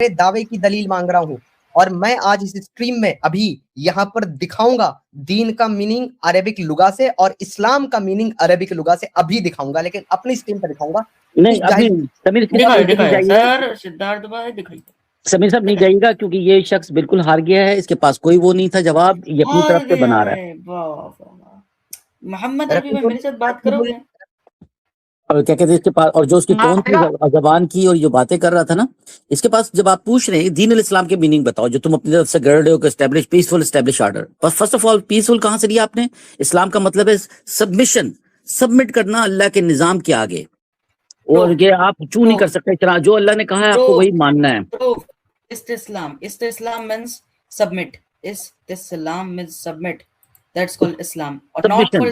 दावे की दलील मांग रहा हूं और मैं आज इस स्ट्रीम में अभी यहाँ पर दिखाऊंगा दीन का मीनिंग अरेबिक लुगा से और इस्लाम का मीनिंग अरेबिक लुगा से अभी दिखाऊंगा, लेकिन अपनी स्ट्रीम पर दिखाऊंगा नहीं। अभी समीर सर सिद्धार्थ भाई दिखाइए। समीर साहब नहीं जाइएगा क्योंकि ये शख्स बिल्कुल हार गया है, इसके पास कोई वो नहीं था जवाब, ये अपनी तरफ से बना रहा है। मोहम्मद रफी भाई मेरे साथ बात करोगे? और क्या कहते हैं इसके पास, और जो उसकी टोन थी जबान की और जो बातें कर रहा था ना, इसके पास जब आप पूछ रहे हैं दीन अल इस्लाम के मीनिंग बताओ जो तुम अपनी तरफ से गढ़ रहे हो, एस्टैब्लिश पीसफुल एस्टैब्लिश ऑर्डर। बस फर्स्ट ऑफ ऑल पीसफुल कहां से लिया आपने? इस्लाम का मतलब है सबमिशन, सबमिट करना अल्लाह के निजाम के आगे, और ये आप चू नहीं कर सकते, जो अल्लाह ने कहा है आपको वही मानना है। Islam means submit. Islam means submit. That's called Islam. और not for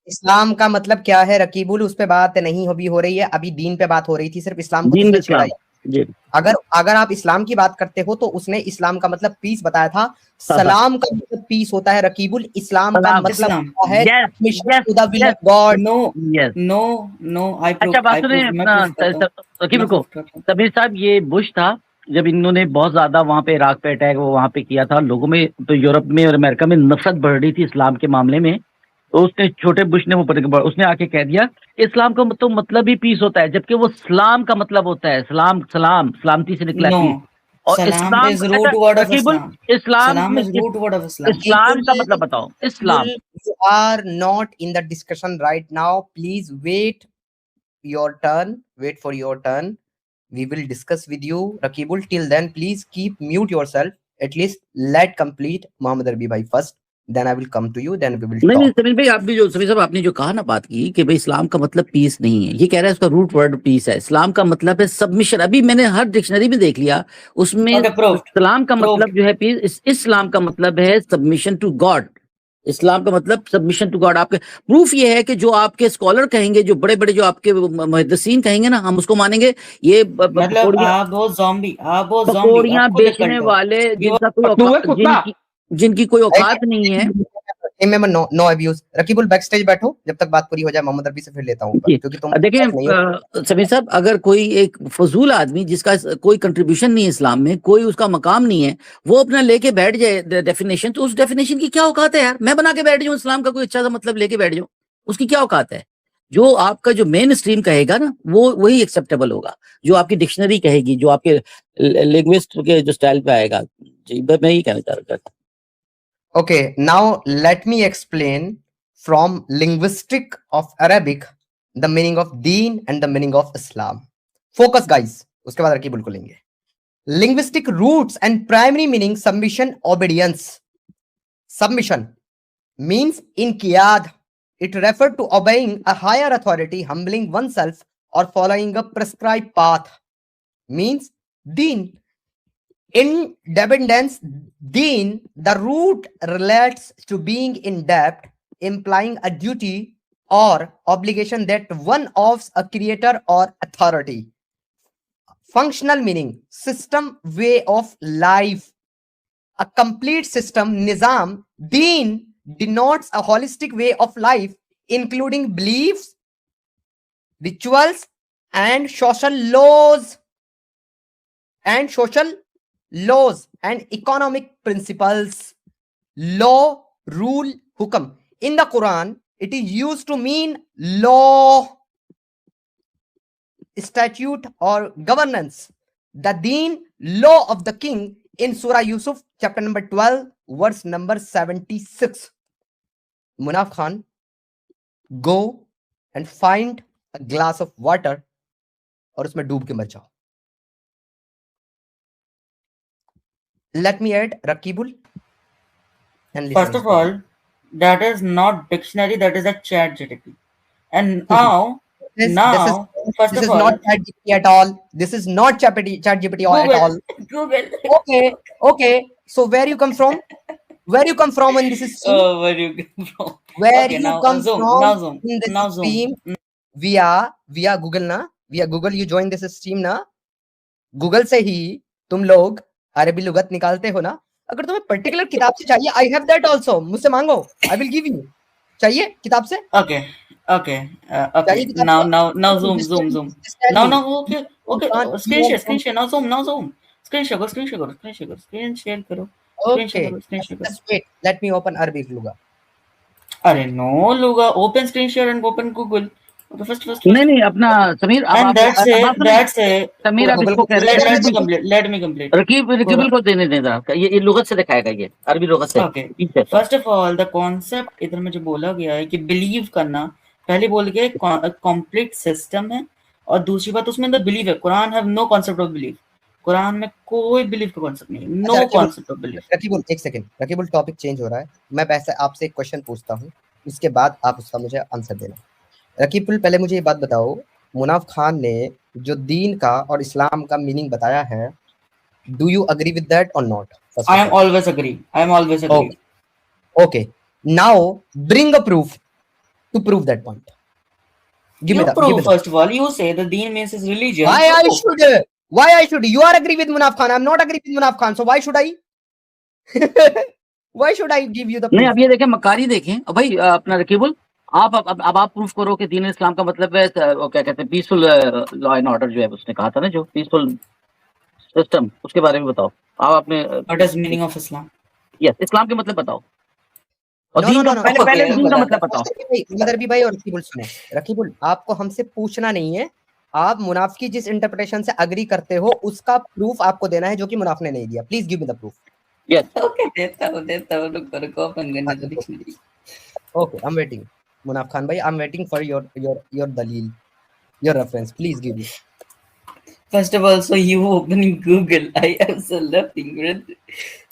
इस्लाम का मतलब क्या है रकीबुल, उस पे बात नहीं अभी हो रही है, अभी दीन पे बात हो रही थी, सिर्फ इस्लाम को दीन इस्लाम जी। अगर आप इस्लाम की बात करते हो तो उसने इस्लाम का मतलब पीस बताया था, सलाम का मतलब पीस होता है रकीबुल, इलाम का मतलब है गॉड। नो आई अच्छा बात सुनिए रकीब को, समीर साहब ये बुश था जब इन्होंने बहुत ज्यादा वहां पे इराक पे अटैक वो वहां पे किया था, लोगों में तो यूरोप में और अमेरिका में नफरत बढ़ रही थी इस्लाम के मामले में, तो उसने छोटे बुश ने उसने आके कह दिया इस्लाम का तो मतलब ही पीस होता है, जबकि वो सलाम का मतलब होता है, सलाम सलाम सलामती से निकला पीस। और इस्लाम इस्लाम का मतलब बताओ। Islam you are not in the discussion right now, please wait your turn, wait for your turn, we will discuss with you Rakibul. Till then please keep mute yourself, at least let complete Mohammed Arbi bhai first, then I will come to you, then we will talk. नहीं समीर भाई, आप भी जो समीर साहब आपने जो कहा ना बात की कि भाई इस्लाम का मतलब पीस नहीं है, ये कह रहा है उसका रूट वर्ड पीस है, इस्लाम का मतलब है सबमिशन। अभी मैंने हर डिक्शनरी में देख लिया, उसमें इस्लाम का मतलब जो है पीस, इस्लाम का मतलब है सबमिशन टू गॉड, इस्लाम का मतलब सबमिशन टू गॉड। आपके प्रूफ ये है कि जो आपके स्कॉलर कहेंगे, जो बड़े बड़े जो आपके मुहद्दिसीन कहेंगे ना, हम उसको मानेंगे। ये पकौड़ियां बेचने वाले जिनका कोई जिनकी कोई औकात नहीं है, no abuse. Rakibul back stage बैठो जब तक बात पूरी हो जाए, मोहम्मद रफी से फिर लेता हूं, क्योंकि तुम देखिए समीर साहब, अगर कोई एक फजूल आदमी जिसका कोई कंट्रीब्यूशन नहीं है इस्लाम में, कोई उसका मकाम नहीं है, वो अपना लेके बैठ जाए डेफिनेशन, तो उस डेफिनेशन की क्या औकात है यार? मैं बना के बैठ जाऊं इस्लाम का कोई अच्छा सा मतलब लेके बैठ जाऊं, उसकी क्या औकात है? जो आपका जो मेन स्ट्रीम कहेगा ना, वो वही एक्सेप्टेबल होगा, जो आपकी डिक्शनरी कहेगी, जो आपके लिंग्विस्ट के जो स्टाइल पे आएगा। जी मैं यही कहना चाह रहा था। Okay, now let me explain from linguistic of Arabic the meaning of deen and the meaning of Islam. Focus guys, उसके बाद रकीबुल को लेंगे। Linguistic roots and primary meaning submission, obedience. Submission means inqiyad. It referred to obeying a higher authority, humbling oneself or following a prescribed path. Means deen. In dependence, deen, the root relates to being in debt, implying a duty or obligation that one owes a creator or authority. Functional meaning, system, way of life, a complete system, nizam. Deen denotes a holistic way of life, including beliefs, rituals, and social laws, and economic principles. Law, rule, hukam. In the Quran, it is used to mean law, statute, or governance. The deen, law of the king, in Surah Yusuf, chapter number 12, verse number 76. Munaf Khan, go and find a glass of water और उसमें डूब के मर जाओ। Let me add Rakibul. First of all, that is not dictionary, that is a chat GPT. And now, this is not chat GPT at all. This is not chat GPT at all. Google. Okay. So where you come from? Where you come from in this stream? Oh, where you come from? Where you come from in this stream? We are Google ना? We are Google. You join this stream ना? Google से ही तुम लोग अरबी लुगत निकालते हो ना? अगर तुम्हें पर्टिकुलर किताब से चाहिए, आई हैव दैट आल्सो, मुझसे मांगो, आई विल गिव यू। चाहिए किताब से? Okay. Now zoom. No. Okay. Screen share. Now zoom. Screen share करो, स्क्रीन शेयर करो, स्क्रीन शेयर करो, स्क्रीन शेयर करो, स्क्रीन शेयर Okay, करो, स्क्रीन शेयर करो. just wait. Let me open Arabic Luga. अरे नो लूगा, open screen share and open Google. First नहीं अपना समीर, अब एंड आप दैट्स समीर आप Google इसको को कह रहे हैं लेट मी कंप्लीट. रकीब को देने देना, ये लुगत से दिखाएगा, ये अरबी लुगत से. Okay, first of all the concept इधर में जो बोला गया है कि बिलीव करना, पहले बोल गया कंप्लीट सिस्टम है, और दूसरी बात उसमें अंदर बिलीव है. Quran have no concept of believe. Quran में कोई बिलीव का कॉन्सेप्ट नहीं है. No concept of believe. Rakibul एक सेकंड, रकीबुल टॉपिक चेंज हो रहा है. मैं वैसे आपसे एक क्वेश्चन पूछता हूँ, उसके बाद आप उसका मुझे आंसर देना. रकीबुल पहले मुझे ये बात बताओ, मुनाफ खान ने जो दीन का और इस्लाम का मीनिंग बताया है, do you agree with that और not? I am always agree. I am always agree. Okay, now bring a proof to prove that point. Give me the proof. give me the- First of all, you say the deen means is religion. Why I should? Why I should? You are agree with Munaf Khan. I'm not agree with Munaf Khan. So why should I? Why should I give you the नहीं, proof? अब ये देखें, मकारी देखें. अब भाई अपना रकीबुल, अब आप प्रूफ करो कि दीन इस्लाम का मतलब है वो क्या कहते हैं, पीसफुल लॉ एंड ऑर्डर, जो है उसने कहा था ना, जो पीसफुल सिस्टम, उसके बारे में बताओ. आप अपने What is meaning of Islam? Yes, इस्लाम के मतलब बताओ, और No, दीन no, का no, no. पहले Okay, दीन का मतलब बताओ. मदरबी भाई और रकीबुल सुनो. रकीबुल, आपको हमसे पूछना नहीं है. आप मुनाफ की जिस इंटरप्रिटेशन से अग्री करते हो उसका प्रूफ आपको देना है, जो कि मुनाफ ने नहीं दिया. Please give me the proof. Yes, Okay, देता हूँ, रुको ओपन करने दो dictionary. Okay, I'm waiting. Munaf Khan bhai, I'm waiting for your dalil, your reference. Please give me. First of all, so you opening Google. I am so laughing.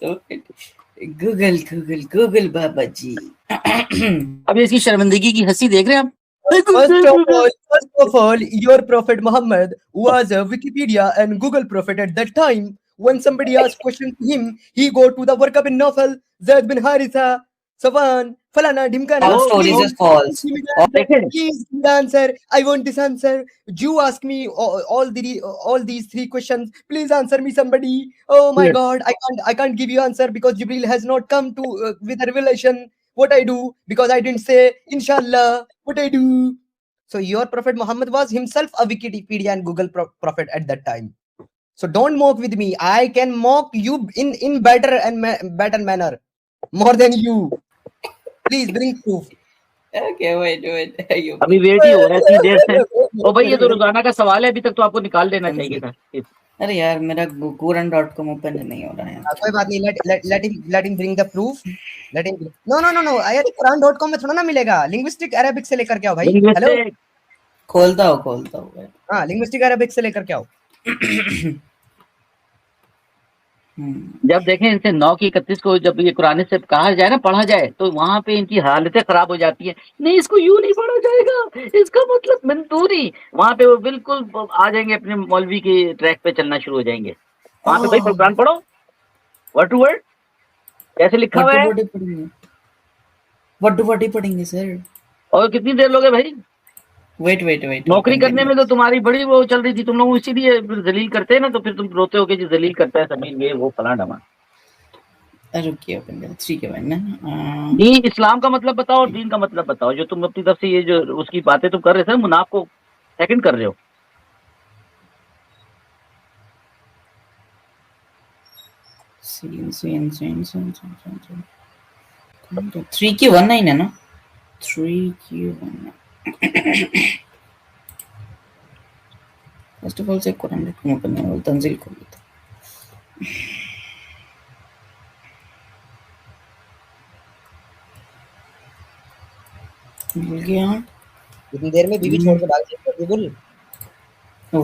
Okay. Google बाबा जी. अब इसकी शर्मिंदगी की हंसी देख रहे हैं आप. First of all, your Prophet Muhammad was a Wikipedia and Google prophet at that time. When somebody asked question to him, he go to the Warqa bin Nawfal, Zaid bin Haritha, Sawan, Falana, Dimkana. All stories is false. Please give the answer. I want this answer. You ask me all these three questions. Please answer me, somebody. Oh my Yes. God, I can't give you answer because Jibril has not come to with a revelation. What I do, because I didn't say Inshallah. What I do. So your Prophet Muhammad was himself a Wikipedia and Google prophet at that time. So don't mock with me. I can mock you in better and better manner, more than you. Please bring proof. Okay, wait. अभी wait ही हो रहा है इतनी देर से. ओ भाई, ये तो रोजाना का सवाल है, अभी तक तो आपको निकाल देना चाहिए था. अरे यार, मेरा Quran.com ओपन नहीं हो रहा है. कोई बात नहीं. Let him bring the proof. Let him. No. यार Quran.com में थोड़ा ना मिलेगा. लिंग्विस्टिक अरेबिक से लेकर के आओ भाई. हेलो. खोलता हूँ. हाँ, लिंग्विस्टिक अरेबिक से लेकर के आओ. जब देखें इनसे 9 की 31 को जब ये कुरान से कहा जाए ना, पढ़ा जाए, तो वहां पे इनकी हालतें खराब हो जाती है. नहीं, इसको यूं नहीं पढ़ा जाएगा, इसका मतलब मंदूरी. वहां पे वो बिल्कुल आ जाएंगे, अपने मौलवी के ट्रैक पे चलना शुरू हो जाएंगे. वहां पे भाई कुरान पढ़ो, वर्ड टू वर्ड कैसे लिखा हुआ है. वर्ड टू वर्ड पढ़ेंगे सर. और कितनी देर लोगे भाई. वेट. नौकरी करने में तो तुम्हारी बड़ी वो चल रही थी, तुम लोग इसीलिए जलील करते हैं ना, तो फिर तुम रोते हो कि जी जलील करता है समीर, ये वो फलां डमा. रुकिए, ओपन कर 3 के बाद ना. दीन इस्लाम का मतलब बताओ और दीन का मतलब बताओ. जो तुम अपनी तरफ से ये जो उसकी बातें तुम कर रहे थे, मुनाफ को सेकंड कर रहे हो. सीन 3 की 19 है ना. 3 की 1. फर्स्ट ऑफ ऑल से कुरान को ओपन करना, तंजील खोल लेते. मिल गया. इतनी देर में बीवी छोड़ के भाग जाएगी बिल्कुल.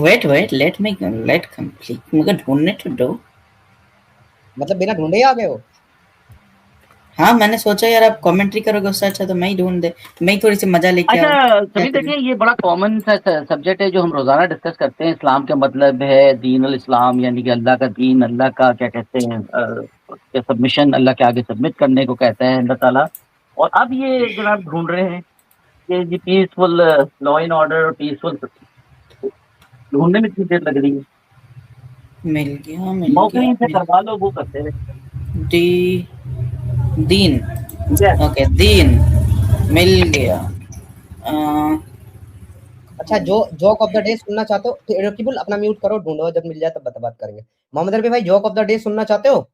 Wait, let complete. मुझे ढूंढने तो दो. मतलब बिना ढूंढे ही आ गए हो. हाँ, मैंने सोचा यार आप कमेंट्री करोगे उससे अच्छा तो मैं ही ढूंढ दे, मैं ही थोड़ी सी मजा लेके आऊं. अच्छा सभी देखिए, ये बड़ा कॉमन सा सब्जेक्ट है जो हम रोजाना डिस्कस करते हैं. इस्लाम का मतलब है दीन अल इस्लाम, यानी कि अल्लाह का दीन, अल्लाह का क्या कहते हैं सबमिशन, अल्लाह के आगे सबमिट करने को कहता है अल्लाह ताला. और अब ये जनाब ढूंढ रहे हैं कि पीसफुल लॉ एंड ऑर्डर और पीसफुल ढूंढने में कितनी देर लग रही है. मिल गया. नौकरी से करवा लो, वो करते हैं. दीन. ओके, दीन मिल गया. अच्छा, जो जोक ऑफ द डे सुनना चाहते हो तो रकीबुल अपना म्यूट करो, ढूंढो, जब मिल जाए तब बात करेंगे। मोहम्मद अरबी भाई, जोक ऑफ द डे सुनना चाहते हो?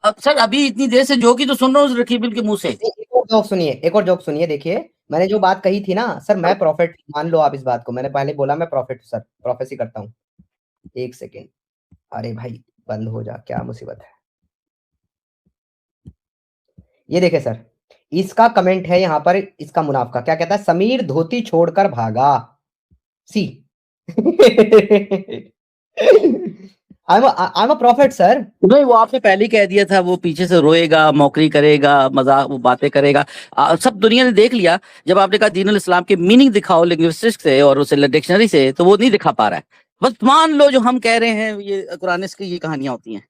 अब सर अभी इतनी देर से जो की तो सुन रहा हूँ रकीबुल के मुंह से। एक और जोक सुनिए, एक और जोक सुनिए। देखिए, मैंने जो बात कही थी ना सर, मैं प्रॉफिट, मान लो आप इस बात को, मैंने पहले बोला मैं प्रॉफिट सर, प्रोफेसी करता हूँ। एक सेकेंड, अरे भाई बंद हो जा, क्या मुसीबत है। ये देखे सर, इसका कमेंट है यहाँ पर, इसका मुनाफ का क्या कहता है, समीर धोती छोड़कर भागा। See I am a prophet sir. नहीं, वो आपने पहले ही कह दिया था, वो पीछे से रोएगा, मौकरी करेगा, मजाक, वो बातें करेगा। सब दुनिया ने देख लिया। जब आपने कहा दीन अल इस्लाम के मीनिंग दिखाओ लिंग्विस्टिक्स से और उसे डिक्शनरी से, तो वो नहीं दिखा पा रहा है। बस मान लो जो हम कह रहे हैं, ये कुरान की ये कहानियां होती हैं।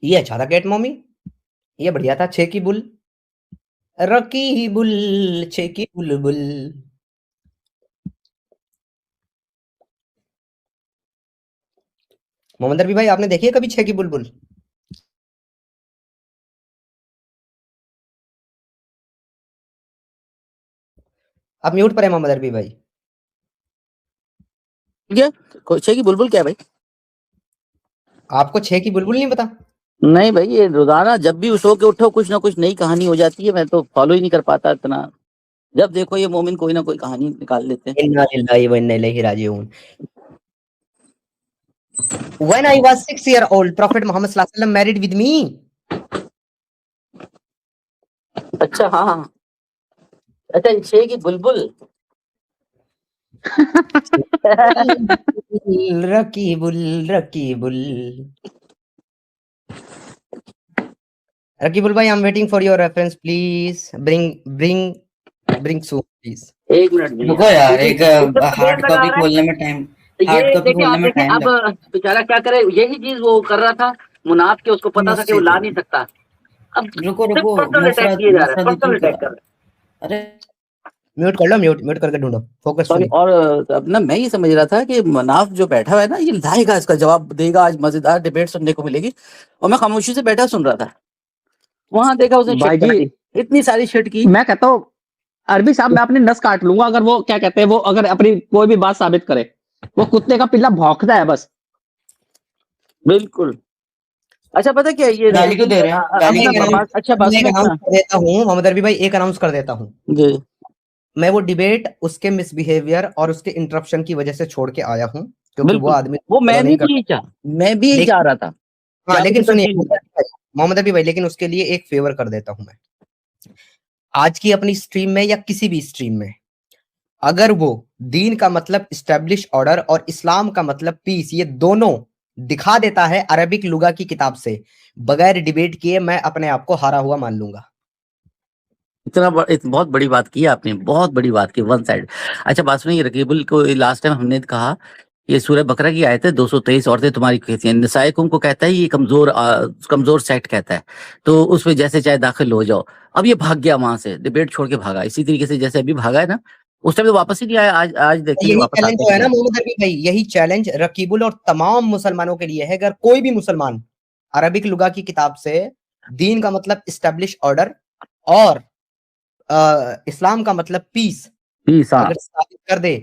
ये अच्छा था कैट मॉमी, ये बढ़िया था। छे की बुल, रकी बुल, छे की बुलबुल। मोहम्मद रफी भाई, आपने देखी है कभी छे की बुलबुल? आप म्यूट पर है मोहम्मद रफी भाई। क्या छे की बुलबुल क्या है भाई? आपको छे की बुलबुल नहीं पता? नहीं भाई, ये रोजाना जब भी सो के उठो कुछ ना कुछ नई कहानी हो जाती है। मैं तो फॉलो ही नहीं कर पाता इतना। जब देखो ये मोमिन कोई ना कोई कहानी निकाल लेते हैं। इन्ना लिल्लाहि व इन्ना इलैहि राजिऊन। When I was 6 years old, Prophet Muhammad sallallahu alaihi wasallam married with me. अच्छा, हाँ हाँ, अच्छा, छे की बुलबुल। रकीबुल, रकीबुल, रकीबुल भाई, I'm waiting for your reference, please. Bring soon, please. एक मिनट रुको यार, एक एकदम हार्ड देर लगा कॉपी रहा है। खोलने में टाइम, ये हार्ड कॉपी देखिए, खोलने आप में देखें टाइम अब लगता बेचारा क्या करे। यही चीज वो कर रहा था मुनाफ के, उसको पता था कि वो ला नहीं सकता। अब रुको सिर्फ रुको, पर्सनल अटैक मुफरत किए जा रहा है, मुफरत पर्सनल क्यों अटैक करा? कर रहा है। अरे म्यूट कर लो, म्यूट करके ढूंढो, सॉरी। फोकसफुली। और अब ना मैं ये समझ रहा था कि मुनाफ जो बैठा हुआ है ना, ये लाएगा, इसका जवाब देगा, आज मजेदार डिबेट सुनने को मिलेगी। और मैं खामोशी से बैठा सुन रहा था। वहां देखा उसने भाई शिट कर जी, दी, इतनी सारी शिट की। मैं कहता हूँ अरबी साहब, मैं अपनी नस काट लूंगा अगर वो क्या कहते हैं, वो अगर अपनी कोई भी बात साबित करे। वो कुत्ते का पिल्ला भौंकता है बस। बिल्कुल। अच्छा, पता क्या ये गाली क्यों दे रहे हैं? गाली क्यों दे रहे हैं? अच्छा बात मैं एक सुनो अनाउंस अपना। कर देता हूँ मोहम्मद रफी भाई, एक अनाउंस कर देता हूँ। जी, मैं वो डिबेट उसके मिसबिहेवियर और उसके इंटरप्शन की वजह से छोड़ के आया हूँ, क्योंकि वो बिल्कुल। आदमी वो फॉलो मैं नहीं भी करता। यही चाह मैं भी यही चाह रहा था कि हाँ, आप लेकिन मुझे सुनिए कंटिन्यू। मोहम्मद रफी भाई, लेकिन उसके लिए एक फेवर कर देता हूँ मैं। आज की अपनी स्ट्रीम में या किसी भी स्ट्रीम में, अगर वो दीन का मतलब इस्टेब्लिश ऑर्डर और इस्लाम का मतलब पीस, ये दोनों दिखा देता है अरबिक लुगा की किताब से, बगैर डिबेट किए, मैं अपने आप को हारा हुआ मान लूंगा। बहुत बड़ी बात की आपने, बहुत बड़ी बात की, वन साइड। अच्छा बात सुनिए, रकीबुल को लास्ट टाइम हमने कहा ये सूरह बकरा की आयत है, 223 औरतें तुम्हारी कहती हैं, निसाइकुम को कहता है ये कमजोर सेट कहता है, तो उसमें जैसे चाहे दाखिल हो जाओ। अब ये भाग गया वहां से, डिबेट छोड़ के भागा, इसी तरीके से जैसे अभी भागा है ना, उस टाइम तो वापस ही नहीं आया। आज देखेंगे यही वापस चैलेंज आता जो है है। ना मोहम्मद रफी भाई, यही चैलेंज रकीबुल और तमाम मुसलमानों के लिए है। अगर कोई भी मुसलमान अरबिक लुगा की किताब से दीन का मतलब इस्टेब्लिश ऑर्डर और इस्लाम का मतलब पीस अगर साबित कर दे,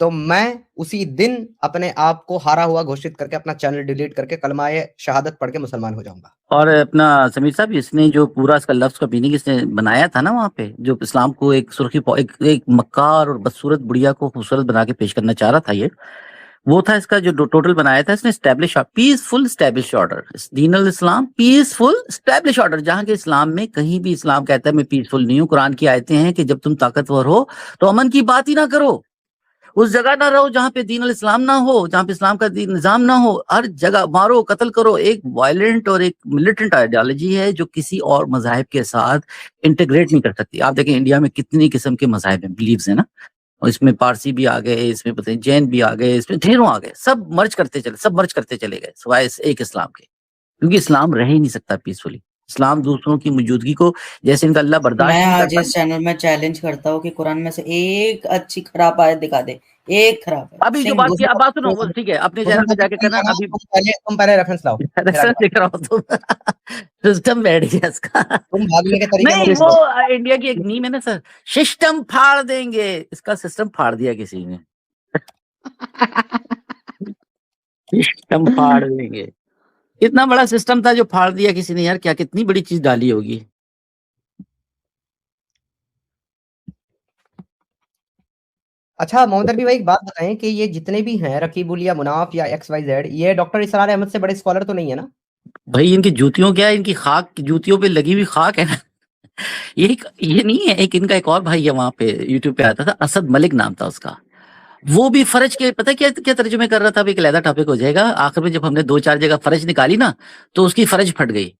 तो मैं उसी दिन अपने आप को हारा हुआ घोषित करके अपना चैनल डिलीट करके कलमाए शहादत पढ़ के मुसलमान हो जाऊंगा। और अपना समीर साहब, इसने जो पूरा इसका लफ्ज का मीनिंग इसने बनाया था ना वहाँ पे, जो इस्लाम को एक सुर्खी एक मक्कार और बदसूरत बुढ़िया को खूबसूरत बना के पेश करना चाह रहा था, ये वो था इसका जो टोटल बनाया था इसने, स्टैब्लिश पीसफुल स्टैब्लिश ऑर्डर, दीन अल इस्लाम पीसफुल स्टैब्लिश ऑर्डर। जहां के इस्लाम में कहीं भी इस्लाम कहता है मैं पीसफुल नहीं हूँ। कुरान की आयतें हैं कि जब तुम ताकतवर हो तो अमन की बात ही ना करो, उस जगह ना रहो जहां पे दीन अल इस्लाम ना हो, जहां पे इस्लाम का निजाम ना हो। हर जगह मारो, कत्ल करो। एक वायलेंट और एक मिलिटेंट आइडियोलॉजी है जो किसी और मजाहिब के साथ इंटीग्रेट नहीं कर सकती। आप देखें इंडिया में कितनी किस्म के मजाहिब हैं, बिलीव्स है ना, और इसमें पारसी भी आ गए, इसमें पता नहीं जैन भी आ गए, इसमें ढेरों आ गए, सब मर्ज करते चले गए सिवाय एक इस्लाम के, क्योंकि इस्लाम रह ही नहीं सकता पीसफुली। इस्लाम दूसरों की मौजूदगी को, जैसे इनका अल्लाह बर्दाश्त मैं नहीं आज करता। इस चैनल में चैलेंज करता हूँ कि कुरान में से एक अच्छी खराब आयत दिखा दे, एक खराब आयत, अभी जो बात की, अब बात सुनो, वो ठीक है, अपने चैनल पे जाके करना। अभी तुम पहले रेफरेंस लाओ, फिर आगे रेफरेंस बात। लेकर आओ तुम। सिस्टम बैठ गया इसका। तुम भागने के तरीके नहीं, मुझे वो बताओ। इंडिया की एक मीम है ना सर, सिस्टम फाड़ देंगे, इसका सिस्टम फाड़ दिया किसी ने। सिस्टम फाड़ देंगे, इतना बड़ा सिस्टम था जो फाड़ दिया किसी ने। यार क्या, कितनी बड़ी चीज डाली होगी। अच्छा मोहम्मद अरबी भाई, एक बात बताएं कि ये जितने भी हैं रकीबुल या मुनाफ या XYZ, ये डॉक्टर इसरार अहमद से बड़े स्कॉलर तो नहीं है ना? भाई इनकी जूतियों क्या है, इनकी खाक, जूतियों पे लगी हुई खाक है ना। ये नहीं है, एक इनका एक और भाई है वहां पे, यूट्यूब पे आता था, असद मलिक नाम था उसका। वो भी फर्ज के पता है क्या क्या तर्जुमे कर रहा था। अभी एक अलग टॉपिक हो जाएगा। आखिर में जब हमने 2-4 जगह फर्ज निकाली ना, तो उसकी फर्ज फट गई,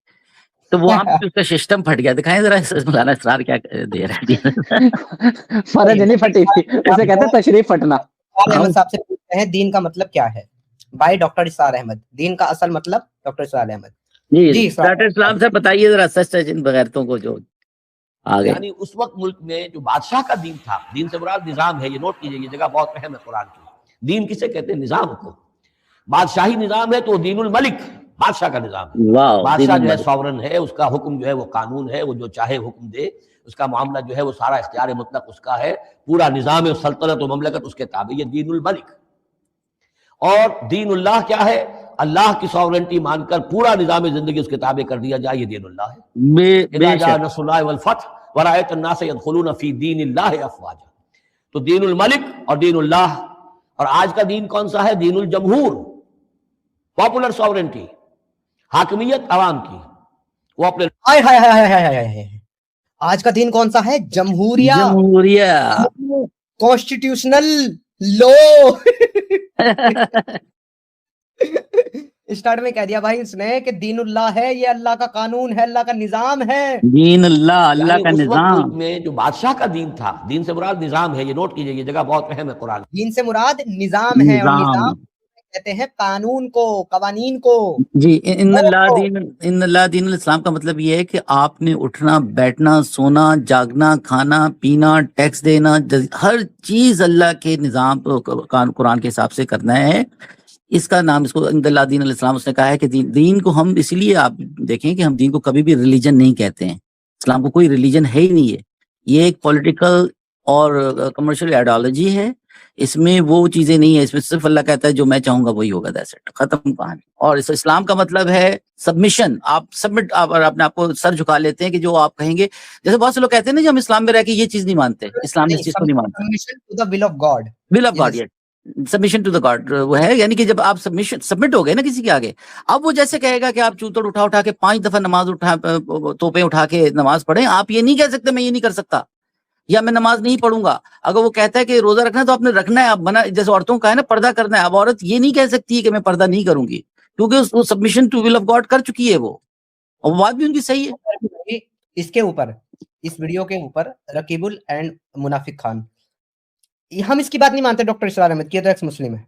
तो वहां पे उसका सिस्टम फट गया। दिखाएं जरा मौलाना इसरार क्या दे रहा है। फर्ज नहीं फटी थी, उसे कहते हैं तशरीफ फटना। इसरार अहमद साहब से पूछते हैं दीन का मतलब क्या है, बाय डॉक्टर इसरार अहमद। दीन का असल मतलब डॉक्टर इसरार अहमद। जी इसरार डॉक्टर इस्लाम से बताइए जरा, सच इन बगैरतों को जो आ गए। यानी उस वक्त मुल्क में जो बादशाह का दीन था, दीन से मुराद निजाम है, ये नोट कीजिए, ये जगह बहुत अहम है कुरान की। दीन किसे कहते हैं? निजाम को। बादशाही निजाम है तो दीनुल मलिक, बादशाह का निजाम है। वाह, बादशाह जो है दीन सॉवरन है, उसका हुक्म जो है वो कानून है, वो जो चाहे हुक्म दे, उसका मामला जो है वो सारा इख्तियार मुतलक उसका है, पूरा निजाम सल्तनत और ममलकत उसके ताबे, ये दीनुल मलिक। और दीनुल्लाह क्या है? अल्लाह की सॉवरेंटी मानकर पूरा निजाम जिंदगी उसके ताबे कर दिया जाए, ये दीनुल्लाह है। इज़ा जा नस्रुल्लाहि वल फत्ह व रअयत अन्नास यदखुलूना फी दीनिल्लाहि अफ़वाजा। तो दीनुल मलिक और दीनुल्लाह। और आज का दीन कौन सा है? दीनुल जमहूर, पॉपुलर सॉवरेंटी, हाकिमियत अवाम की। वो अपने हाय हाय हाय हाय हाय हाय हाय। आज का दिन कौन सा है? जमहूरिया, जमहूरिया। Constitutional law. स्टार्ट में कह दिया भाई उसने कि दीनुल्लाह है, ये अल्लाह का कानून है, अल्लाह का निजाम है। दीन अल्लाह, अल्लाह यानी का उस वक्त निजाम। मुल्क में जो बादशाह का दीन था, दीन से मुराद निजाम है, ये नोट कीजिए, ये जगह बहुत अहम है कुरान। दीन से मुराद निजाम है, और निजाम कहते हैं कानून को, कवानीन को। जी, इन्नल्लाह दीनुल इस्लाम का मतलब ये है कि आपने उठना, बैठना, सोना, जागना, खाना, पीना, टैक्स देना, हर चीज अल्लाह के निजाम कुरान के हिसाब से करना है। इसका नाम, इसको इन्नल्लाह दीनुल इस्लाम उसने कहा है कि दीन को हम, इसलिए आप देखें कि हम दीन को कभी भी रिलीजन नहीं कहते हैं। इस्लाम को कोई रिलीजन है ही नहीं है, ये एक पॉलिटिकल और कमर्शियल आइडियोलॉजी है। इसमें वो चीजें नहीं है, इसमें सिर्फ अल्लाह कहता है जो मैं चाहूंगा वही होगा, दैट्स इट, खत्म कहानी। और इस इस्लाम का मतलब है सबमिशन। आप सबमिट, आप अपने आप को सर झुका लेते हैं कि जो आप कहेंगे। जैसे बहुत से लोग कहते हैं ना, जो हम इस्लाम में रह के ये चीज नहीं मानते, इस्लाम में इस चीज को नहीं मानता। Submission to the will of God, will of God, submission to the God वो है। यानी कि जब आप सबमिट हो गए ना किसी के आगे, अब वो जैसे कहेगा कि आप चूतड़ उठा उठा के 5 दफा नमाज उठा, तोपे उठा के नमाज पढ़े, आप ये नहीं कह सकते मैं ये नहीं कर सकता या मैं नमाज नहीं पढ़ूंगा। अगर वो कहता है कि रोजा रखना है तो आपने रखना है। आप मना, जैसे औरतों का है ना, पर्दा करना है, अब औरत ये नहीं कह सकती है कि मैं पर्दा नहीं करूंगी, क्योंकि वो submission to will of God कर चुकी है वो, और बात भी उनकी सही है। इसके ऊपर, इस वीडियो के ऊपर रकीबुल एंड मुनाफिक खान, हम इसकी बात नहीं मानते डॉक्टर इसरार अहमद की, तो एक्स मुस्लिम है।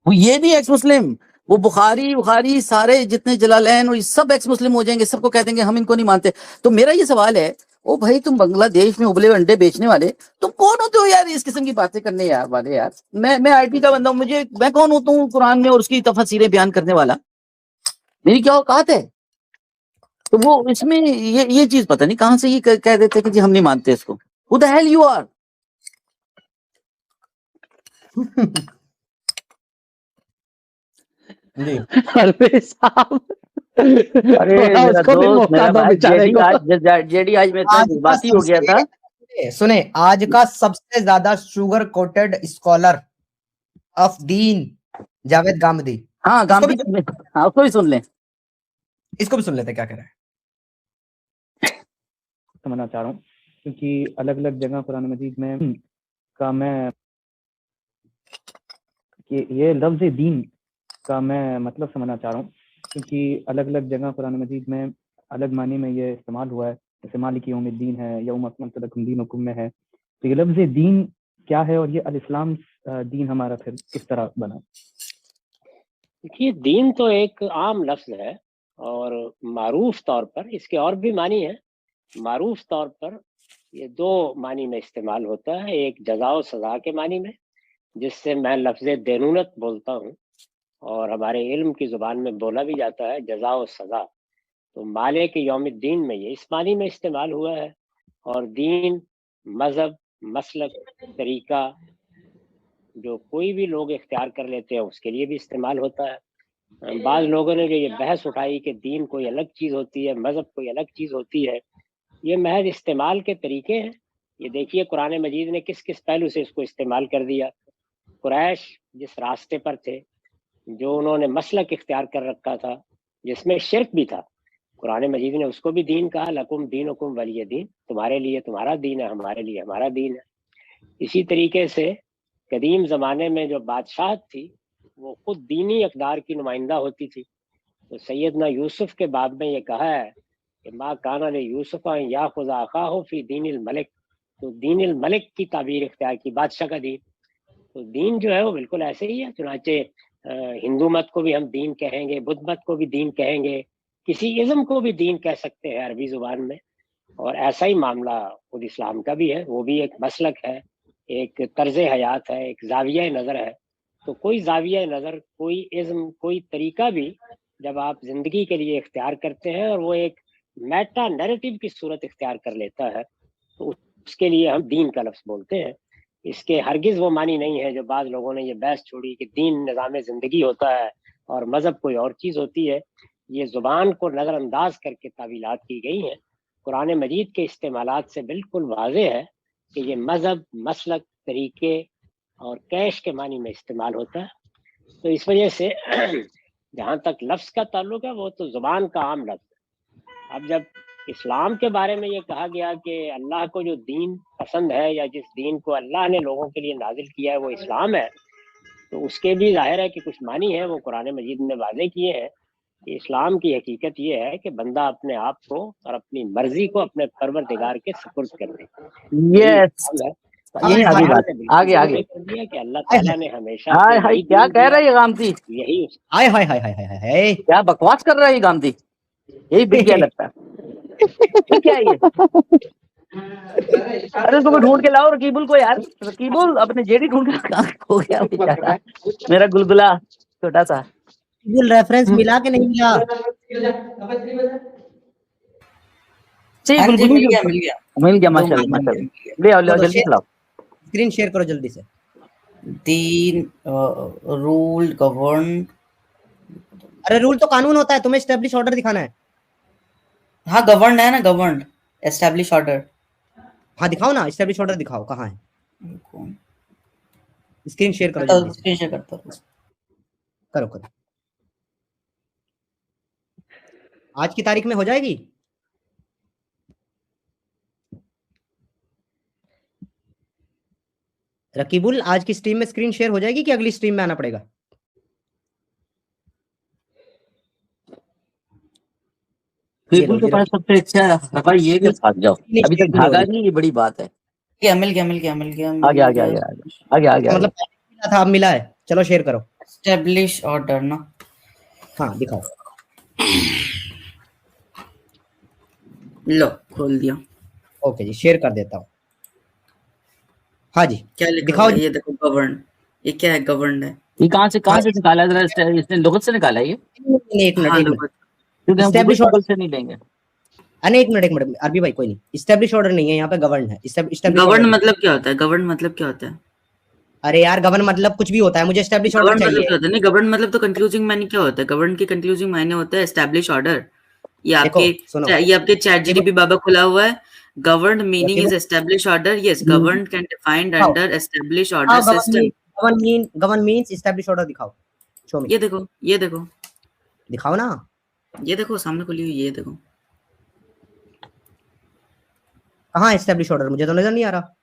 वो ये नहीं एक्स मुस्लिम, वो बुखारी सारे जितने जलालैन और सब एक्स मुस्लिम हो जाएंगे, सबको कह देंगे हम इनको नहीं मानते। तो मेरा ये सवाल है, ओ भाई तुम बांग्लादेश में उबले अंडे बेचने वाले, तुम कौन होते हो यार इस किस्म की बातें करने यार वाले यार? मैं आईटी का बंदा हूं, मैं कौन होता हूँ कुरान में और उसकी तफसीरें बयान करने वाला? मेरी क्या औकात है? तो वो इसमें ये चीज पता नहीं कहां से ये कह देते कि जी हम नहीं मानते इसको। Who the hell you are? जी अरे साहब, अरे मेरा दोस्त, मेरा भाई जेडी आज में इतना जज्बाती हो गया था। सुने, आज का सबसे ज्यादा शुगर कोटेड स्कॉलर ऑफ दीन जावेद गामदी। हाँ, गामदी, हाँ उसको भी सुन लें, इसको भी सुन लेते क्या कह रहा है। समझना चाह रहा हूँ, क्योंकि अलग अलग जगह कुरान मजीद में का मैं कि ये लफ्ज़ दीन का मैं मतलब समझना चाह रहा हूँ, क्योंकि अलग अलग जगह कुरान मजीद में अलग मानी में ये इस्तेमाल हुआ है। जैसे मालिक यौमिद्दीन है, यौम अकमलतु लकुम दीनकुम में है। तो ये लफ्ज़ दीन क्या है और ये अल इस्लाम दीन हमारा फिर किस तरह बना? देखिए, दीन तो एक आम लफ्ज़ है और मारूफ तौर पर इसके और भी मानी है। मारूफ तौर पर ये दो मानी में इस्तेमाल होता है, एक जज़ा और सज़ा के मानी में, जिससे मैं लफ्ज़ देनूनत बोलता हूँ और हमारे इल्म की ज़ुबान में बोला भी जाता है जज़ा और सज़ा। तो मालिक यौमिद्दीन में ये इस मानी में इस्तेमाल हुआ है। और दीन, मज़हब, मसलक, तरीका जो कोई भी लोग इख्तियार कर लेते हैं उसके लिए भी इस्तेमाल होता है। बाज़ लोगों ने जो ये बहस उठाई कि दीन कोई अलग चीज़ होती है, मज़हब कोई अलग चीज़ होती है, ये महज इस्तेमाल के तरीके हैं। ये देखिए कुरान मजीद ने किस किस पहलू से इसको इस्तेमाल कर दिया। कुरैश जिस रास्ते पर थे, जो उन्होंने मसलक इख्तियार कर रखा था जिसमें शिर्क भी था, कुरान मजीद ने उसको भी दीन कहा, लकुम दीनुकुम वलिय दीन, तुम्हारे लिए तुम्हारा दीन है, हमारे लिए हमारा दीन है। इसी तरीके से कदीम ज़माने में जो बादशाह थी वो खुद दीनी अक़दार की नुमाइंदा होती थी। तो सैयदना यूसुफ के बाब में ये कहा है कि मा काना ले यूसुफ या खुदा अखाहु फी दीनिल मलिक, तो दीनिल मलिक की ताबीर इख्तियार की, बादशाह का दीन। तो दीन जो है वो बिल्कुल ऐसे ही है। चुनाचे हिंदू मत को भी हम दीन कहेंगे, बुद्ध मत को भी दीन कहेंगे, किसी इज़्म को भी दीन कह सकते हैं अरबी ज़ुबान में। और ऐसा ही मामला खुद इस्लाम का भी है, वो भी एक मसलक है, एक तर्ज हयात है, एक जाविया नज़र है। तो कोई जाविया नज़र, कोई इज़्म, कोई तरीका भी जब आप ज़िंदगी के लिए इख्तियार करते हैं और वो एक मेटा नैरेटिव की सूरत इख्तियार कर लेता है, तो उसके लिए हम दीन का लफ्ज़ बोलते हैं। इसके हरगिज़ वो मानी नहीं है जो बाज़ लोगों ने ये बहस छोड़ी कि दीन निज़ाम ज़िंदगी होता है और मज़हब कोई और चीज़ होती है। ये ज़ुबान को नज़रअंदाज करके तावीलात की गई हैं। कुरान मजीद के इस्तेमालात से बिल्कुल वाज़ेह है कि ये मज़हब, मसलक, तरीके और कैश के मानी में इस्तेमाल होता है। तो इस वजह से जहाँ तक लफ्ज़ का ताल्लुक है वो तो ज़ुबान का आम लफ्ज़ है। अब जब इस्लाम के बारे में ये कहा गया कि अल्लाह को जो दीन पसंद है या जिस दीन को अल्लाह ने लोगों के लिए नाजिल किया है वो इस्लाम है, तो उसके भी जाहिर है कि कुछ मानी है वो कुरान मजीद ने वाज़े किए हैं कि इस्लाम की हकीकत ये है कि बंदा अपने आप को और अपनी मर्जी को अपने परवरदिगार के सुपुर्द कर दे। यस, यही आगे बात, आगे आगे कर दिया कि अल्लाह ताला ने हमेशा हाय से हाय यही क्या दीन कह दिया, रहा है ये गामती, यही हाय हाय हाय हाय हाय हाय क्या बकवास कर रहा है ये गामती, यही बिक गया लगता है। ये क्या है ये? अरे उसको ढूंढ के लाओ रकीबुल को यार, रकीबुल अपने जेडी ढूंढ के कहाँ खो गया बेचारा, मेरा गुलगुला छोटा सा। रेफरेंस मिला के नहीं मिला? सही हाँ जी, गुलगुली मिल गया जो- मिल गया मिल गया दो माशाल्लाह मिल माशाल्लाह, गया। ले आओ ले आओ चलो, जल्दी से लाओ। स्क्रीन शेयर करो जल्दी से। दीन, रूल, गवर्न। अरे रूल तो कानून होता है, तुम्हें एस्टेब्लिश ऑर्डर दिखाना है। हाँ गवर्न है ना, गवर्न, एस्टैब्लिश ऑर्डर। हाँ दिखाओ ना, एस्टेब्लिश ऑर्डर दिखाओ, कहाँ है? कौन स्क्रीन शेयर करो जल्दी से। स्क्रीन शेयर करता हूँ। करो करो, आज की तारीख में हो जाएगी। रकीबुल आज की स्ट्रीम में स्क्रीन शेयर हो जाएगी कि अगली स्ट्रीम में आना पड़ेगा? रकीबुल के पास सबसे अच्छा भाई ये कि भाग जाओ, अभी तक भागा नहीं, ये बड़ी बात है। मिल गया मिल गया मिल गया आगे आगे आगे आगे आगे आगे मतलब मिला था, अब मिला है। चलो शेयर करो। एस्टैब्लिश ऑर्डर ना, हाँ दिखाओ। लो खोल दिया। ओके जी, शेयर कर देता हूँ। हाँ जी क्या लिखा दिखाओ हुआ है? ये देखो गवर्न, ये क्या है? गवर्न है। ये कहाँ से निकाला जरा, इसने लुगत से निकाला है ये, एक मिनट हाँ, एक मिनट। क्योंकि हम Establish गूगल से नहीं लेंगे। अरे एक मिनट अरबी भाई, कोई नहीं, इस्टेब्लिश ऑर्डर नहीं है यहाँ पे, गवर्न है। गवर्न मतलब क्या होता है? गवर्न मतलब क्या होता है? अरे यार गवर्न मतलब कुछ भी होता है, मुझे एस्टेब्लिश ऑर्डर गवर्न मतलब चाहिए। क्या होता है? नहीं, गवर्न मतलब तो कंक्लूजिंग मायने क्या होता है? गवर्न के कंक्लूजिंग मायने होता है एस्टैब्लिश ऑर्डर। ये देखो, आपके सुनो। ये आपके चैट जीडीपी बाबा खुला हुआ है। Govern meaning is establish order. Yes, govern can defined under establish order system. Govern means establish order दिखाओ, शो मी। ये देखो, ये देखो, दिखाओ ना। ये देखो सामने खुली हुई, ये देखो। कहाँ एस्टेब्लिश ऑर्डर? मुझे तो नजर नहीं आ रहा।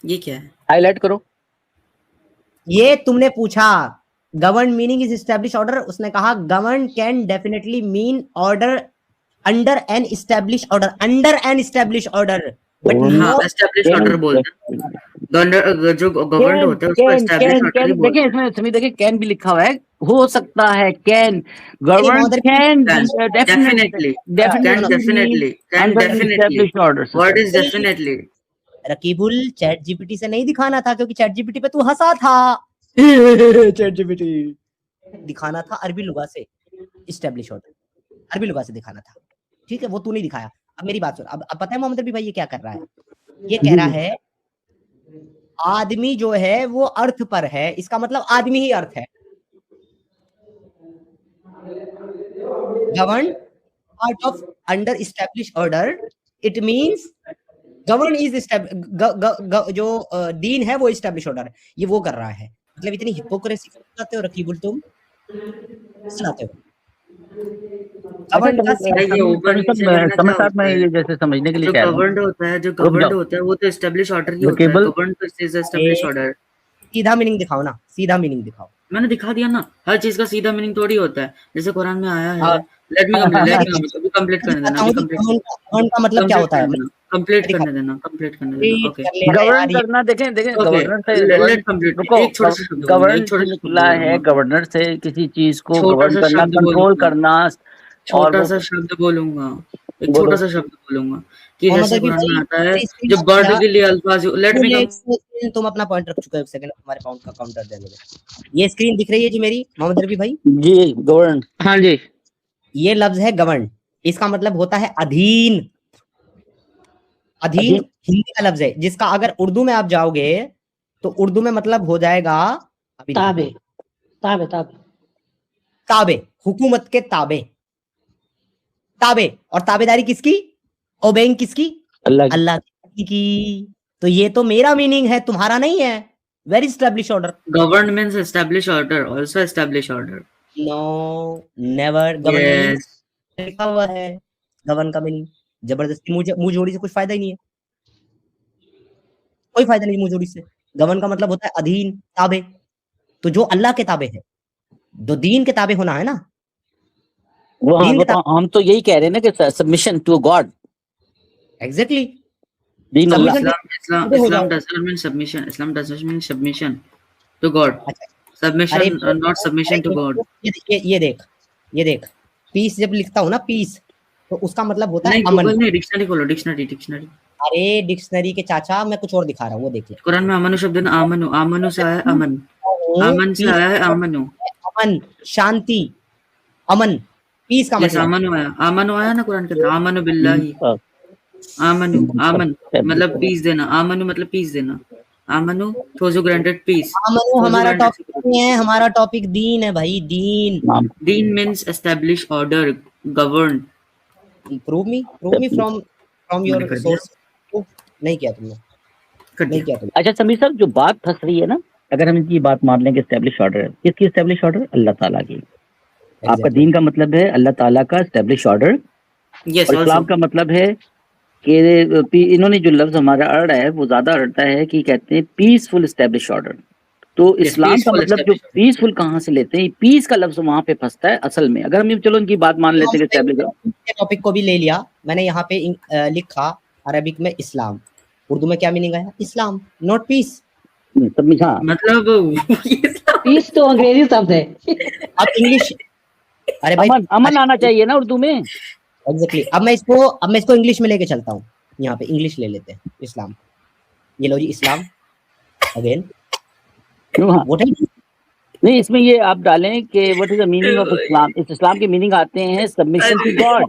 ये क्या है? हाईलाइट करो। ये तुमने पूछा govern meaning is establish order, उसने कहा govern can definitely mean order under N establish order, under N establish order, but हाँ, एस्टैब्लिश ऑर्डर बोलते हैं। जो गवर्नड होता है उसको can establish can order he can बोलते देखिए इसमें समी देखिए कैन भी लिखा हुआ है, हो सकता है, कैन गवर्न महोदय, कैन हैं। Definitely can definitely definitely can under definitely established orders. What is definitely? Rakibul chat GPT से नहीं दिखाना था, क्योंकि चैट जीपीटी पे तू हंसा था। चैट जीपीटी दिखाना था अरबी लुगा से इस्टेब्लिश ऑर्डर, अरबी लुगा से दिखाना था, ठीक है, वो तू नहीं दिखाया। अब मेरी बात सुन, अब पता है मोहम्मद रबी भाई ये क्या कर रहा है? ये कह रहा है आदमी जो है वो अर्थ पर है, इसका मतलब आदमी ही अर्थ है। Govern part of under establish order, it means govern is जो दीन है वो इस्टेब्लिश ऑर्डर है। ये वो कर रहा है, मतलब इतनी हिपोक्रेसी करते हो रकीबुल, तुम सुनाते हो। गवर्न का ये ऊपर नीचे करना क्या समझ साहब होता मैं है? ये जैसे समझने के लिए जो कह रहा हूँ। गवर्नड होता है, जो रुक गवर्नड जाओ। होता है वो तो एस्टैब्लिश ऑर्डर ही होता है। केबल गवर्न तो इज एस्टैब्लिश ऑर्डर। सीधा मीनिंग दिखाओ ना, सीधा मीनिंग दिखाओ। मैंने दिखा दिया ना, हर चीज का सीधा मीनिंग थोड़ी होता है। जैसे कुरान में आया है, हाँ। लेट मी कंप्लीट, अभी कंप्लीट करने देना, अभी कंप्लीट गवर्न का मतलब क्या होता है? कंप्लीट करने देना, कंप्लीट करने देना। ओके कर लेना गवर्न यार, ये करना, देखें देखें ओके, गवर्नर से लेट कंप्लीट। रुको, एक छोटा सा शब्द बोलूंगा, गवर्न एक छोटा से सा शब्द निकला है, बोलूंगा, गवर्नर से किसी चीज को छोटा गवर्न सा करना, शब्द कंट्रोल बोलूंगा, करना, और छोटा वो सा शब्द बोलूंगा, एक बोलो। छोटा सा शब्द बोलूंगा कि मोहम्मद जैसे रबी कुरान में भाई, आता है मेरी स्क्रीन जो ऑफ बर्ड किया। के लिए अल्फाज, लेट मी तुम अपना पॉइंट रख चुके हो, एक सेकंड हमारे पॉइंट का काउंटर देने में। ये स्क्रीन दिख रही है जी मेरी मोहम्मद रबी भाई? जी गवर्न, हाँ जी, ये लफ्ज है गवर्न, इसका मतलब होता है अधीन। अधीन हिंदी का लफ्ज है, जिसका अगर उर्दू में आप जाओगे तो उर्दू में मतलब हो जाएगा अभी ताबे ताबे ताबे ताबे, हुकूमत के ताबे, ताबे। और ताबेदारी किसकी? ओबेइंग किसकी? अल्लाह की। तो ये तो मेरा मीनिंग है, तुम्हारा नहीं है। Very establish order. Govern means establish order, also establish order. No, never. Govern yes, लिखा हुआ है, गवर्न का मीनिंग। जबरदस्ती मुंह जोड़ी से कुछ फायदा ही नहीं है, कोई फायदा नहीं मुंह जोड़ी से। गवर्न का मतलब होता है अधीन, ताबे। तो जो अल्लाह के ताबे है, जो दीन के ताबे होना है ना, दीन के ताबे। हम तो यही कह रहे हैं ना कि submission to God. Exactly. Deen Allah. Islam does not mean submission. Islam does not mean submission to God. Submission, not submission to God. ये देख, पीस जब लिखता हूँ ना, पीस, तो उसका मतलब होता है नहीं, अमन। गूगल नहीं, डिक्शनरी खोलो, डिक्शनरी। अरे डिक्शनरी के चाचा, मैं कुछ और दिखा रहा हूँ, वो देख ले। कुरान में अमनु शब्द ना, आमनु, आमनु से आया है अमन, अमन से आया है आमनु, अमन, शांति, अमन, पीस का जैसे मतलब। आमनु आया ना कुरान के अंदर, आमनु बिल्लाही, आमनु, आमन मतलब पीस देना, आमनु मतलब पीस देना, आमनु those who granted peace। अमन हमारा टॉपिक नहीं है, हमारा टॉपिक दीन है भाई, दीन। दीन means establish order, govern। Prove me from your source. नहीं किया तुमने, नहीं किया तुमने। अच्छा समीर साहब, जो बात फंस रही है ना, अगर हम इनकी बात मान लेंगे एस्टेब्लिश ऑर्डर है, किसकी एस्टेब्लिश ऑर्डर? अल्लाह ताला की। आपका दीन का मतलब है अल्लाह ताला का एस्टेब्लिश ऑर्डर। Yes, और इस्लाम का मतलब है कि इन्होंने जो लफ्ज हमारा अड़ है वो ज्यादा अड़ता है कि कहते हैं पीसफुल एस्टेब्लिश ऑर्डर। तो इस्लाम का मतलब जो पीसफुल कहाँ से लेते हैं, पीस का लफ्ज वहां पे फंसता है असल में। अगर हम चलो इनकी बात मान लेते हैं एस्टेब्लिश टॉपिक को भी ले लिया मैंने, यहाँ पे लिखा अरबिक में इस्लाम, उर्दू में क्या मीनिंग आया? इस्लाम, नॉट पीस। मतलब पीस तो अंग्रेजी शब्द है। अब इंग्लिश, अरे भाई अमन आना चाहिए ना उर्दू में। एग्जैक्टली। अब मैं इसको इंग्लिश में लेके चलता हूँ। यहाँ पे इंग्लिश ले लेते हैं, इस्लाम। ये लो जी, इस्लाम अगेन। व्हाट है? नहीं, इसमें ये आप डालें कि what is the meaning of Islam. इस इस्लाम के मीनिंग आते हैं सबमिशन टू गॉड,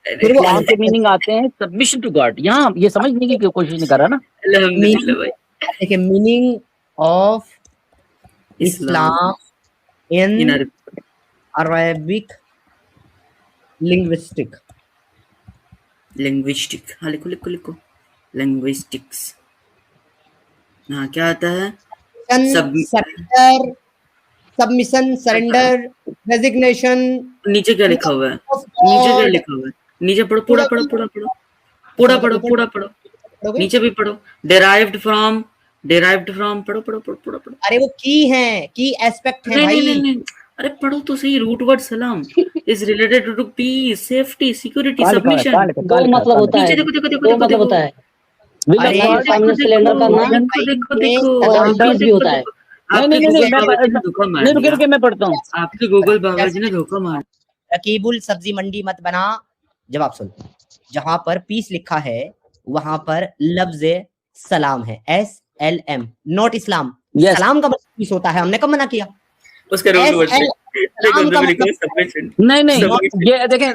फिर इस्लाम के मीनिंग आते हैं सबमिशन टू गॉड। यहाँ ये समझने की कोशिश नहीं कर रहा ना। देखिए, meaning of Islam in Arabic linguistic. हाँ, लिखो लिंग्विस्टिक्स। हाँ, क्या आता है? Submission, surrender, resignation. नीचे क्या लिखा हुआ है? नीचे पढ़ो, पूरा पढ़ो। नीचे भी पढ़ो। derived from पढ़ो। अरे वो की है, की एस्पेक्ट है भाई। नहीं, अरे पढ़ो तो सही। Root word salam is related to peace, safety, security, submission. दो मतलब होता है, देखो। दो मतलब होता है। Will of अरे God सामने सिलेंडर करना देखो और पीस भी होता है। नहीं नहीं नहीं नहीं रुके रुके मैं पढ़ता हूँ। आपके गूगल बाबा जी ने धोखा मार रकीबुल सब्जी मंडी मत बना। जवाब सुन, जहां पर पीस लिखा है वहां पर लफ्ज सलाम है, SLM, नॉट इस्लाम। Yes. सलाम का मतलब पीस होता है, हमने कब मना किया? उसका रूट वर्ड SL सलाम का मतलब सबमिशन नहीं नहीं Submission. ये देखें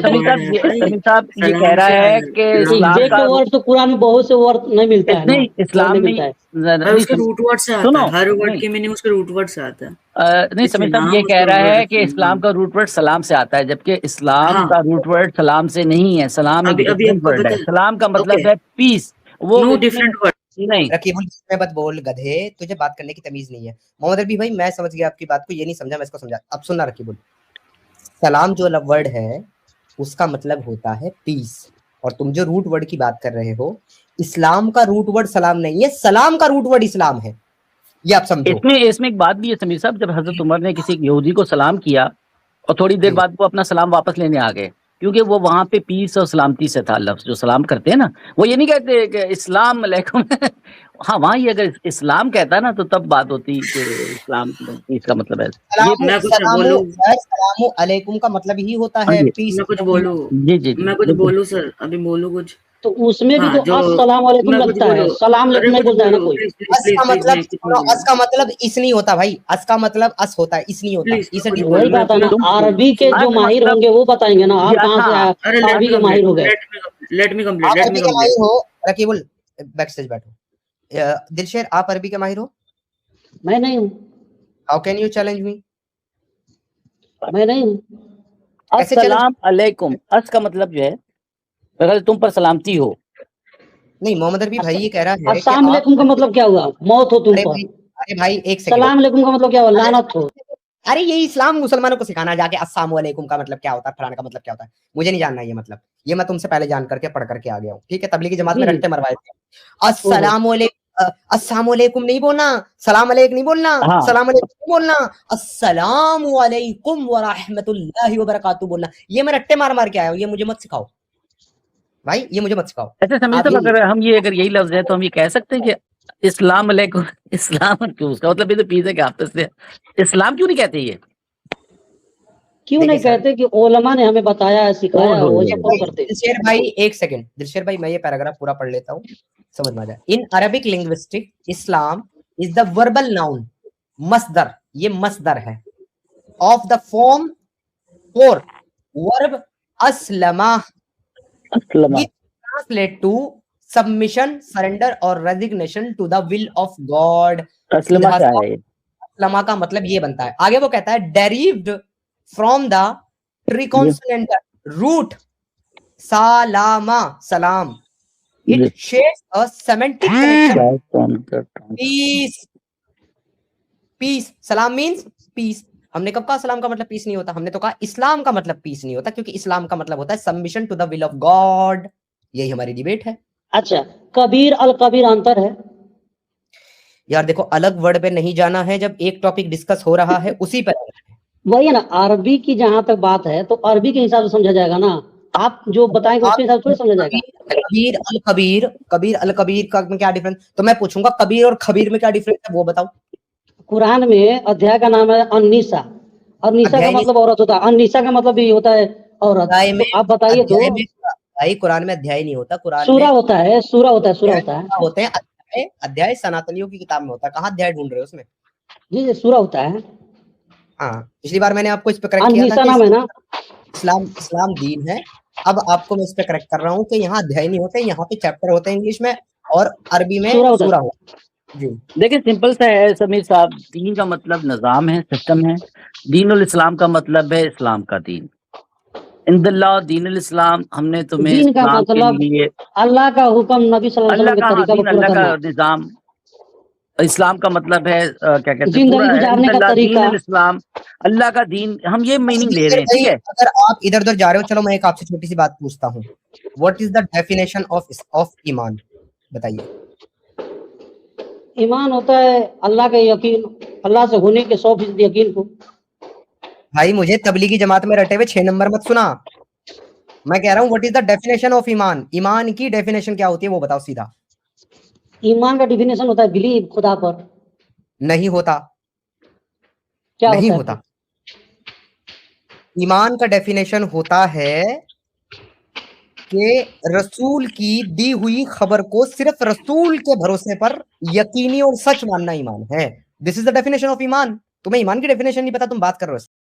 समीर साहब ये कह रहा है कि इस्लाम एग्जैक्ट का वर्ड तो कुरान में बहुत से वर्ड नहीं मिलता है ना, नहीं इस्लाम नहीं में मिलता है। और उसका रूट वर्ड से आता सुनो, है, हर वर्ड नहीं। की मीनिंग उसके रूट वर्ड से आता है। नहीं समीर साहब ये कह रहा है कि इस्लाम का रूट वर्ड सलाम से आता है, जबकि इस्लाम हाँ। का रूट वर्ड सलाम से नहीं है। सलाम एक अभी डिफरेंट आपको वर्ड पता है। है? सलाम का मतलब Okay. है पीस। वो नो डिफरेंट वर्ड नहीं रकीबुल में मत बोल गधे, तुझे बात करने की तमीज नहीं है। मोहम्मद रबी भाई मैं समझ गया आपकी बात को, ये नहीं समझा मैं इसको समझा। अब सुनना रकीबुल, सलाम जो वर्ड है उसका मतलब होता है पीस, और तुम जो रूट वर्ड की बात कर रहे हो, इस्लाम का रूट वर्ड सलाम नहीं है, सलाम का रूट वर्ड इस्लाम है, ये आप समझो। इसमें एक बात भी है समीर साहब, जब हजरत उमर ने किसी यहूदी को सलाम किया और थोड़ी देर बाद वो अपना सलाम वापस लेने आ गए, क्योंकि वो वहां पे पीस और सलामती से था लफ्ज। जो सलाम करते हैं ना, वो ये नहीं कहते कि इस्लाम अलैकुम हाँ वहां ये अगर इस्लाम कहता ना तो तब बात होती कि इस्लाम इसका मतलब है मैं कुछ बोलूं? सलामु अलैकुम का मतलब ही होता है पीस। मैं कुछ बोलूं? जी मैं कुछ बोलूं सर? अभी बोलूं कुछ? तो उसमें भी हाँ, तो जो- अस्सलाम वालेकुम मैं कुछ लगता है, बोलूं? सलाम अरे लेकिन नहीं कुछ बोलता है ना बोलो, कोई। please, अस please, का please, मतलब मैं कुछ सुनो, बोलूं। अस का मतलब इस नहीं होता भाई, अस का मतलब अस होता है, इस नहीं होता। Please, इसे कुछ नहीं वही बोलूं? बात है ना, तुम- अरबी के जो हाँ, माहिर मतलब- होंगे वो बताएंगे ना, आप जी, कहाँ से हाँ। अरे अरबी के माहिर हो गए। लेट मी आप कंप्लीट अरबी के माहिर हो रकीबुल, बैक स्टेज बैठो। दिलशेर आप अरबी के माहिर हो? मैं नहीं हूँ, how can you challenge me? मैं नहीं हूँ। कैसे चैलेंज? अस्सलाम अलैकुम, अस का मतलब जो है अगर तुम पर सलामती हो। नहीं मोहम्मद रबी भाई ये कह रहा है कि अस्सलाम वालेकुम का मतलब क्या हुआ? मौत हो तुम पर। अरे भाई एक सेकंड, सलाम अलैकुम का मतलब क्या हुआ? लानत हो। अरे ये इस्लाम मुसलमानों को सिखाना जाके अस्सलाम वालेकुम का मतलब क्या होता है, फलाने का मतलब क्या होता है, मुझे नहीं जानना ये मतलब, ये मैं तुमसे पहले जान करके पढ़ करके आ गया हूँ। ठीक है, तबलीगी जमात में जी। रट्टे मरवाए थे। अस्सलाम वालेकुम नहीं बोलना, सलाम अलैकुम नहीं बोलना, हाँ। सलाम अलैकुम नहीं बोलना, अस्सलाम वालेकुम व रहमतुल्लाहि व बरकातहू बोलना। ये मैं रट्टे मार मार के आया हूँ, ये मुझे मत सिखाओ भाई, ये मुझे मत सिखाओ। अच्छा समीर आप साहब, ये- अगर यही लफ्ज है तो हम ये कह सकते हैं कि इस्लाम अलैकुम, इस्लाम क्यों, उसका मतलब ये तो पीस है कि आपस से इस्लाम क्यों नहीं कहते ये? क्यों नहीं देखिए सर, कहते कि ओलमा ने हमें बताया है, सिखाया है, वही फॉलो करते हैं। दिलशेर भाई एक सेकंड, दिलशेर भाई मैं ये पैराग्राफ पूरा पढ़ लेता हूँ, समझ में आ जाए। In Arabic linguistic Islam is the verbal noun मसदर, ये मसदर है, of the form for verb अस्लमा, अस्लमा ट्रांसलेट टू सबमिशन, सरेंडर और resignation to the will of God. अस्लमा क्या है? अस्लमा का मतलब ये बनता है, आगे वो कहता है derived from the triconsonant root salama, salam, it shares a semantic connection, peace, peace, salam means peace. हमने कब कहा सलाम का मतलब पीस नहीं होता? हमने तो कहा इस्लाम का मतलब पीस नहीं होता, क्योंकि इस्लाम का मतलब होता है submission to the will of God. यही हमारी डिबेट है। अच्छा, कबीर अल कबीर अंतर है? यार देखो, अलग वर्ड पे नहीं जाना है, जब एक टॉपिक डिस्कस हो रहा है उसी पर वही है ना, अरबी की जहां तक बात है तो अरबी के हिसाब से समझा जाएगा ना, आप जो बताएंगे उसके हिसाब से थोड़ी समझा जाएगा। कबीर अल कबीर, कबीर अल कबीर का में क्या डिफरेंस? तो मैं पूछूंगा कबीर और खबीर में क्या डिफरेंस है, वो बताओ। कुरान में अध्याय का नाम है अन्निसा, और निसा का अध्याय मतलब औरत होता है, अन्निसा का मतलब भी होता है औरत। अध्याय में, तो आप बताइए तो। अध्याय में भाई कुरान में अध्याय नहीं होता, कुरान सूरा में होता है, सूरा होता है, सूरा होता है। होते हैं अध्याय। अध्याय सनातनियों की किताब में होता है, कहाँ अध्याय ढूंढ रहे हो उसमें? जी जी, सूरा होता है। हाँ, पिछली बार मैंने आपको इस पे करेक्ट किया था अन्निसा कि नाम है ना। इस्लाम दीन है। अब आपको मैं इस पे करेक्ट कर रहा हूँ कि यहाँ अध्याय नहीं होते, यहाँ पे चैप्टर होते हैं इंग्लिश में, और अरबी में सूरा होता है। सूरा होता है। जी देखिए सिंपल सा है समीर साहब, दीन का मतलब निजाम है, सिस्टम है। दीनुल इस्लाम का मतलब है इस्लाम का दीन। इंदल्लाह दीनुल इस्लाम, हमने तुम्हें दीन का इस्लाम के मतलब लिए अल्लाह का हुक्म, नबी सल्लल्लाहु अलैहि अल्लाह वसल्लम का के तरीका को दीन, पूरा अल्लाह करना, का निजाम। इस्लाम का मतलब है क्या कहते हैं, जिंदगी पूरा है गुजारने का इंदल्लाह तरीका। दीनुल इस्लाम, अल्लाह का दीन। हम ये मीनिंग ले रहे हैं, ठीक है। अगर आप इधर उधर जा रहे हो, चलो मैं एक आपसे छोटी सी बात पूछता हूँ, what is the definition of ईमान, बताइए। ईमान होता है अल्लाह के यकीन, अल्लाह से होने के 100% यकीन को। भाई मुझे तबलीगी जमात में रटे हुए 6 नंबर मत सुना, मैं कह रहा हूँ what is the definition of ईमान, ईमान की डेफिनेशन क्या होती है वो बताओ सीधा। ईमान का डिफिनेशन होता है बिलीव खुदा पर। नहीं होता, क्या नहीं होता है होता। ईमान का डेफिनेशन होता है कि रसूल की दी हुई खबर को सिर्फ रसूल के भरोसे पर यकीनी और सच मानना ईमान है। This is the definition of ईमान। तुम्हें ईमान की डेफिनेशन नहीं पता, तुम बात कर रहे हो।